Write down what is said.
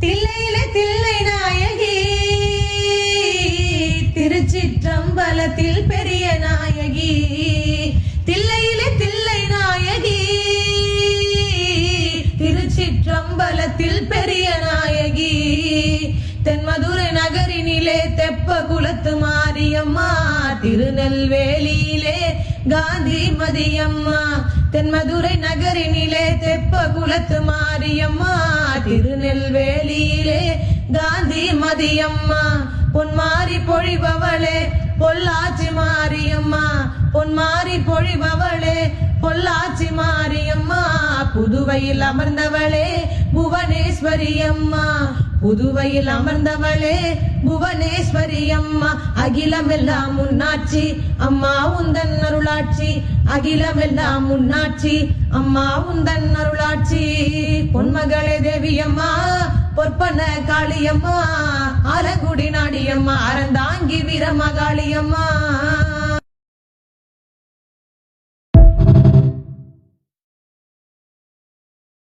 தில்லையிலே தில்லை நாயகி திருச்சிற்றம்பலத்தில் பெரிய நாயகி தில்லையிலே தில்லை நாயகி திருச்சிற்றம்பலத்தில் பெரிய நாயகி தென்மதுரை நகரினிலே தெப்ப குலத்து மாரியம்மா திருநெல்வேலியிலே காந்தி மதியம்மா தென்மதுரை நகரினிலே தெப்ப குலத்து மாரியம்மா திருநெல்வேலியிலே காந்தி மதியம்மா பொன்மாரி பொழிபவளே பொள்ளாச்சி மாரியம்மா பொன்மாரி பொழிபவளே பொள்ளாச்சி மாரியம்மா புதுவையில் அமர்ந்தவளே புவனேஸ்வரி அம்மா புதுவையில் அமர்ந்தவளே புவனேஸ்வரி அம்மா அகிலமெல்லாம் முன்னாட்சி அம்மா உந்தன் அருளாட்சி அகிலமெல்லாம் முன்னாட்சி அம்மா உந்தன் அருளாட்சி பொன்மகளே தேவியம்மா பொற்பன காளியம்மா ஆலங்குடி நாடியம்மா அறந்தாங்கி வீரமகாளியம்மா